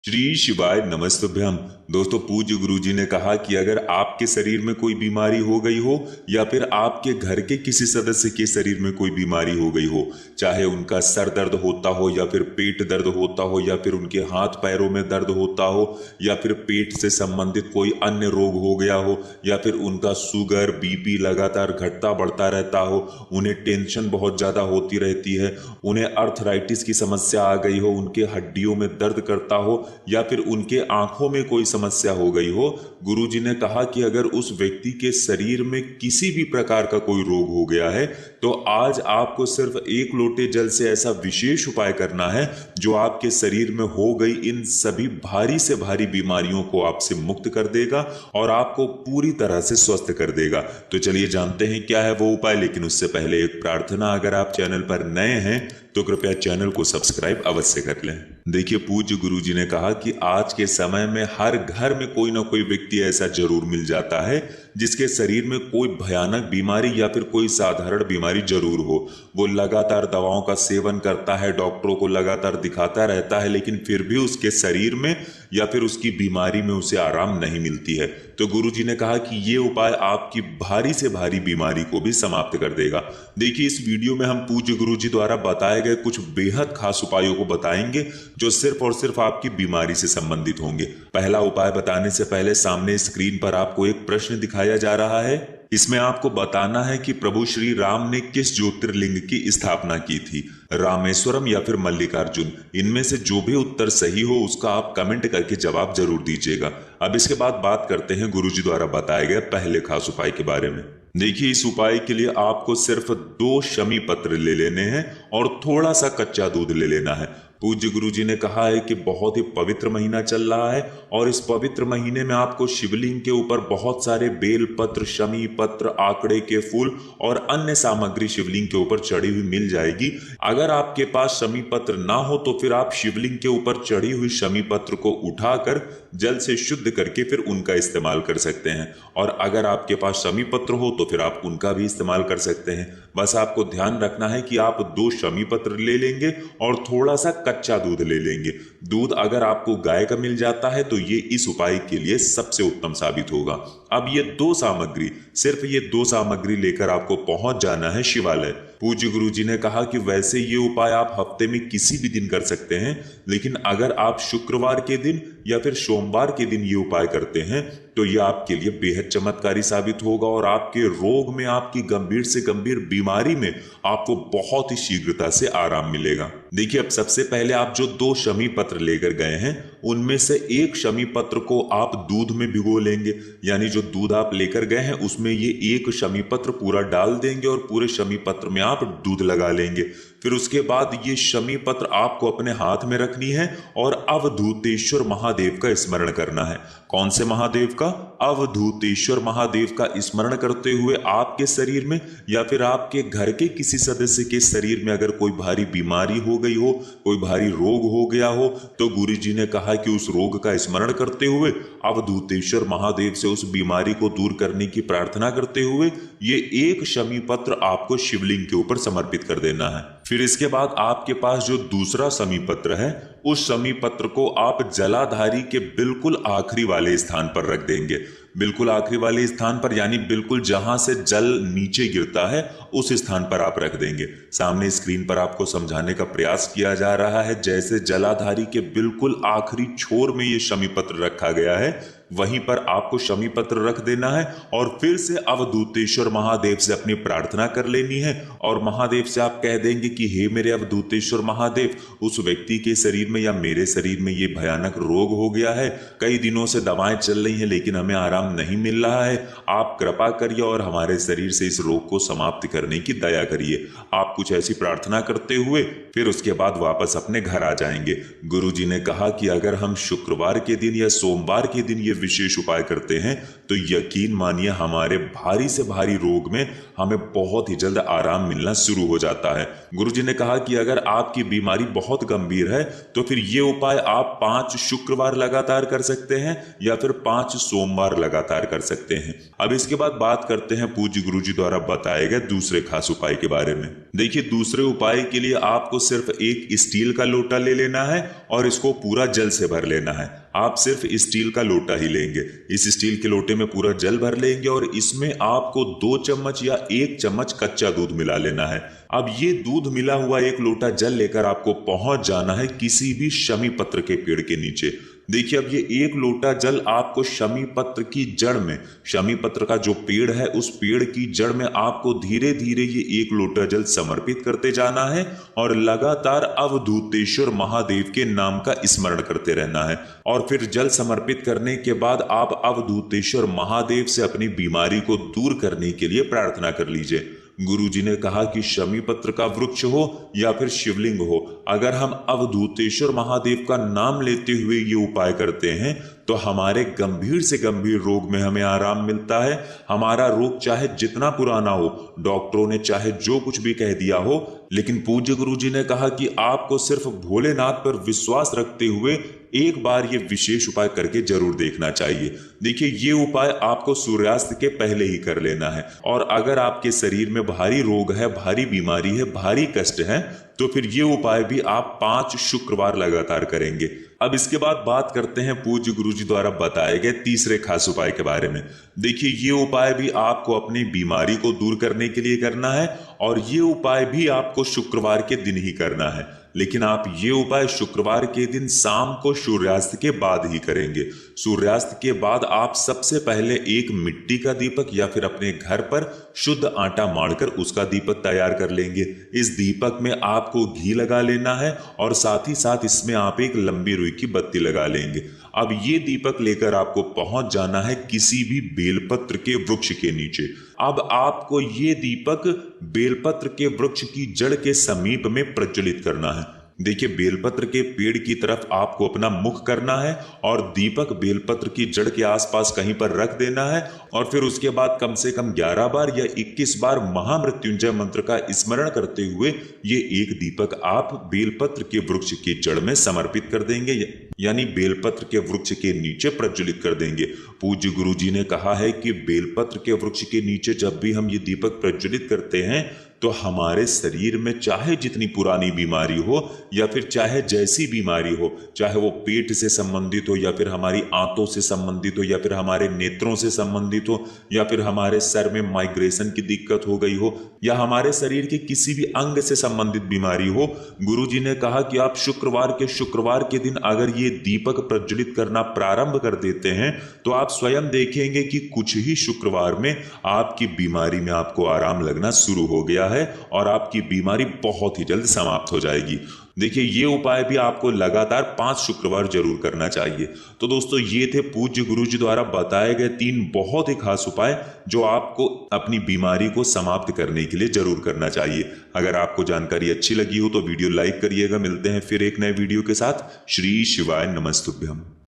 श्री शिवाय नमस्तुभ्यम। दोस्तों, पूज्य गुरुजी ने कहा कि अगर आपके शरीर में कोई बीमारी हो गई हो या फिर आपके घर के किसी सदस्य के शरीर में कोई बीमारी हो गई हो, चाहे उनका सर दर्द होता हो या फिर पेट दर्द होता हो या फिर उनके हाथ पैरों में दर्द होता हो या फिर पेट से संबंधित कोई अन्य रोग हो गया हो या फिर उनका शुगर बीपी लगातार घटता बढ़ता रहता हो, उन्हें टेंशन बहुत ज़्यादा होती रहती है, उन्हें अर्थराइटिस की समस्या आ गई हो, उनके हड्डियों में दर्द करता हो या फिर उनके आंखों में कोई समस्या हो गई हो, गुरुजी ने कहा कि अगर उस व्यक्ति के शरीर में किसी भी प्रकार का कोई रोग हो गया है तो आज आपको सिर्फ एक लोटे जल से ऐसा विशेष उपाय करना है जो आपके शरीर में हो गई इन सभी भारी से भारी बीमारियों को आपसे मुक्त कर देगा और आपको पूरी तरह से स्वस्थ कर देगा। तो चलिए जानते हैं क्या है वो उपाय, लेकिन उससे पहले एक प्रार्थना, अगर आप चैनल पर नए हैं तो कृपया चैनल को सब्सक्राइब अवश्य कर लें। देखिए, पूज्य गुरुजी ने कहा कि आज के समय में हर घर में कोई ना कोई व्यक्ति ऐसा जरूर मिल जाता है जिसके शरीर में कोई भयानक बीमारी या फिर कोई साधारण बीमारी जरूर हो। वो लगातार दवाओं का सेवन करता है, डॉक्टरों को लगातार दिखाता रहता है, लेकिन फिर भी उसके शरीर में या फिर उसकी बीमारी में उसे आराम नहीं मिलती है। तो गुरुजी ने कहा कि ये उपाय आपकी भारी से भारी बीमारी को भी समाप्त कर देगा। देखिए, इस वीडियो में हम पूज्य गुरुजी द्वारा बताए गए कुछ बेहद खास उपायों को बताएंगे जो सिर्फ और सिर्फ आपकी बीमारी से संबंधित होंगे। पहला उपाय बताने से पहले सामने स्क्रीन पर आपको एक प्रश्न दिखाया जा रहा है। इसमें आपको बताना है कि प्रभु श्री राम ने किस ज्योतिर्लिंग की स्थापना की थी, रामेश्वरम या फिर मल्लिकार्जुन। इनमें से जो भी उत्तर सही हो उसका आप कमेंट करके जवाब जरूर दीजिएगा। अब इसके बाद बात करते हैं गुरुजी द्वारा बताए गए पहले खास उपाय के बारे में। देखिए, इस उपाय के लिए आपको सिर्फ 2 शमी पत्र ले लेने हैं और थोड़ा सा कच्चा दूध ले लेना है। पूज्य गुरुजी ने कहा है कि बहुत ही पवित्र महीना चल रहा है और इस पवित्र महीने में आपको शिवलिंग के ऊपर बहुत सारे बेल पत्र, शमी पत्र, आकड़े के फूल और अन्य सामग्री शिवलिंग के ऊपर चढ़ी हुई मिल जाएगी। अगर आपके पास शमी पत्र ना हो तो फिर आप शिवलिंग के ऊपर चढ़ी हुई शमी पत्र को उठाकर जल से शुद्ध करके फिर उनका इस्तेमाल कर सकते हैं, और अगर आपके पास शमी पत्र हो तो फिर आप उनका भी इस्तेमाल कर सकते हैं। बस आपको ध्यान रखना है कि आप 2 शमी पत्र ले लेंगे और थोड़ा सा कच्चा दूध ले लेंगे। दूध अगर आपको गाय का मिल जाता है तो ये इस उपाय के लिए सबसे उत्तम साबित होगा। अब ये 2 सामग्री, सिर्फ ये 2 सामग्री लेकर आपको पहुंच जाना है शिवालय। पूज्य गुरुजी ने कहा कि वैसे ये उपाय आप हफ्ते में किसी भी दिन कर सकते हैं, लेकिन अगर आप शुक्रवार के दिन या फिर सोमवार के दिन ये उपाय करते हैं तो ये आपके लिए बेहद चमत्कारी साबित होगा और आपके रोग में, आपकी गंभीर से गंभीर बीमारी में आपको बहुत ही शीघ्रता से आराम मिलेगा। देखिए, अब सबसे पहले आप जो 2 शमी पत्र लेकर गए हैं उनमें से एक शमी पत्र को आप दूध में भिगो लेंगे, यानी जो दूध आप लेकर गए हैं उसमें ये एक शमी पत्र पूरा डाल देंगे और पूरे शमी पत्र में आप दूध लगा लेंगे। फिर उसके बाद ये शमी पत्र आपको अपने हाथ में रखनी है और अवधूतेश्वर महादेव का स्मरण करना है। कौन से महादेव का? अवधूतेश्वर महादेव का स्मरण करते हुए आपके शरीर में या फिर आपके घर के किसी सदस्य के शरीर में अगर कोई भारी बीमारी हो गई हो, कोई भारी रोग हो गया हो, तो गुरुजी ने कहा कि उस रोग का स्मरण करते हुए अवधूतेश्वर महादेव से उस बीमारी को दूर करने की प्रार्थना करते हुए ये एक शमी पत्र आपको शिवलिंग के ऊपर समर्पित कर देना है। फिर इसके बाद आपके पास जो दूसरा शमी पत्र है उस शमी पत्र को आप जलाधारी के बिल्कुल आखिरी वाले स्थान पर रख देंगे। बिल्कुल आखिरी वाले स्थान पर, यानी बिल्कुल जहां से जल नीचे गिरता है उस स्थान पर आप रख देंगे। सामने स्क्रीन पर आपको समझाने का प्रयास किया जा रहा है, जैसे जलाधारी के बिल्कुल आखिरी छोर में ये शमी पत्र रखा गया है वहीं पर आपको शमी पत्र रख देना है और फिर से अवधूतेश्वर महादेव से अपनी प्रार्थना कर लेनी है और महादेव से आप कह देंगे कि हे मेरे अवधूतेश्वर महादेव, उस व्यक्ति के शरीर में या मेरे शरीर में ये भयानक रोग हो गया है, कई दिनों से दवाएं चल रही हैं लेकिन हमें आराम नहीं मिल रहा है, आप कृपा करिए और हमारे शरीर से इस रोग को समाप्त करने की दया करिए। आप कुछ ऐसी प्रार्थना करते हुए फिर उसके बाद वापस अपने घर आ जाएंगे। गुरुजी ने कहा कि अगर हम शुक्रवार के दिन या सोमवार के दिन ये विशेष उपाय करते हैं तो यकीन मानिए हमारे भारी से भारी रोग में हमें बहुत ही जल्द आराम मिलना शुरू हो जाता है। गुरुजी ने कहा कि अगर आपकी बीमारी बहुत गंभीर है तो फिर ये उपाय आप 5 शुक्रवार लगातार कर सकते हैं या फिर 5 सोमवार लगातार कर सकते हैं। अब इसके बाद बात करते हैं पूज्य गुरुजी द्वारा बताए गए दूसरे खास उपाय के बारे में। देखिए, दूसरे उपाय के लिए आपको सिर्फ एक स्टील का लोटा ले लेना है और इसको पूरा जल से भर लेना है। आप सिर्फ स्टील का लोटा ही लेंगे। इस स्टील के लोटे में पूरा जल भर लेंगे और इसमें आपको 2 चम्मच या 1 चम्मच कच्चा दूध मिला लेना है। अब ये दूध मिला हुआ एक लोटा जल लेकर आपको पहुंच जाना है किसी भी शमी पत्र के पेड़ के नीचे। देखिए, अब ये एक लोटा जल आपको शमी पत्र की जड़ में, शमी पत्र का जो पेड़ है उस पेड़ की जड़ में आपको धीरे धीरे ये एक लोटा जल समर्पित करते जाना है और लगातार अवधूतेश्वर महादेव के नाम का स्मरण करते रहना है। और फिर जल समर्पित करने के बाद आप अवधूतेश्वर महादेव से अपनी बीमारी को दूर करने के लिए प्रार्थना कर लीजिए। गुरुजी ने कहा कि शमी पत्र का वृक्ष हो या फिर शिवलिंग हो, अगर हम अवधूतेश्वर महादेव का नाम लेते हुए ये उपाय करते हैं तो हमारे गंभीर से गंभीर रोग में हमें आराम मिलता है। हमारा रोग चाहे जितना पुराना हो, डॉक्टरों ने चाहे जो कुछ भी कह दिया हो, लेकिन पूज्य गुरुजी ने कहा कि आपको सिर्फ भोलेनाथ पर विश्वास रखते हुए एक बार ये विशेष उपाय करके जरूर देखना चाहिए। देखिए, ये उपाय आपको सूर्यास्त के पहले ही कर लेना है और अगर आपके शरीर में भारी रोग है, भारी बीमारी है, भारी कष्ट है तो फिर ये उपाय भी आप 5 शुक्रवार लगातार करेंगे। अब इसके बाद बात करते हैं पूज्य गुरुजी द्वारा बताए गए तीसरे खास उपाय के बारे में। देखिए, ये उपाय भी आपको अपनी बीमारी को दूर करने के लिए करना है और ये उपाय भी आपको शुक्रवार के दिन ही करना है, लेकिन आप ये उपाय शुक्रवार के दिन शाम को सूर्यास्त के बाद ही करेंगे। सूर्यास्त के बाद आप सबसे पहले एक मिट्टी का दीपक या फिर अपने घर पर शुद्ध आटा माड़कर उसका दीपक तैयार कर लेंगे। इस दीपक में आपको घी लगा लेना है और साथ ही साथ इसमें आप एक लंबी रुई की बत्ती लगा लेंगे। अब ये दीपक लेकर आपको पहुंच जाना है किसी भी बेलपत्र के वृक्ष के नीचे। अब आपको ये दीपक बेलपत्र के वृक्ष की जड़ के समीप में प्रज्वलित करना है। देखिए, बेलपत्र के पेड़ की तरफ आपको अपना मुख करना है और दीपक बेलपत्र की जड़ के आसपास कहीं पर रख देना है और फिर उसके बाद कम से कम 11 बार या 21 बार महामृत्युंजय मंत्र का स्मरण करते हुए ये एक दीपक आप बेलपत्र के वृक्ष की जड़ में समर्पित कर देंगे, यानी बेलपत्र के वृक्ष के नीचे प्रज्वलित कर देंगे। पूज्य गुरुजी ने कहा है कि बेलपत्र के वृक्ष के नीचे जब भी हम ये दीपक प्रज्वलित करते हैं तो हमारे शरीर में चाहे जितनी पुरानी बीमारी हो या फिर चाहे जैसी बीमारी हो, चाहे वो पेट से संबंधित हो या फिर हमारी आंतों से संबंधित हो या फिर हमारे नेत्रों से संबंधित हो या फिर हमारे सर में माइग्रेशन की दिक्कत हो गई हो या हमारे शरीर के किसी भी अंग से संबंधित बीमारी हो, गुरुजी ने कहा कि आप शुक्रवार के दिन अगर ये दीपक प्रज्वलित करना प्रारंभ कर देते हैं तो आप स्वयं देखेंगे कि कुछ ही शुक्रवार में आपकी बीमारी में आपको आराम लगना शुरू हो गया है और आपकी बीमारी बहुत ही जल्द समाप्त हो जाएगी। देखिए, ये उपाय भी आपको लगातार 5 शुक्रवार जरूर करना चाहिए। तो दोस्तों, ये थे पूज्य गुरुजी द्वारा बताए गए 3 बहुत ही खास उपाय जो आपको अपनी बीमारी को समाप्त करने के लिए जरूर करना चाहिए। अगर आपको जानकारी अच्छी लगी हो तो वीडियो लाइक करिएगा। मिलते हैं फिर एक नए वीडियो के साथ। श्री शिवाय नमस्तुभ्यम।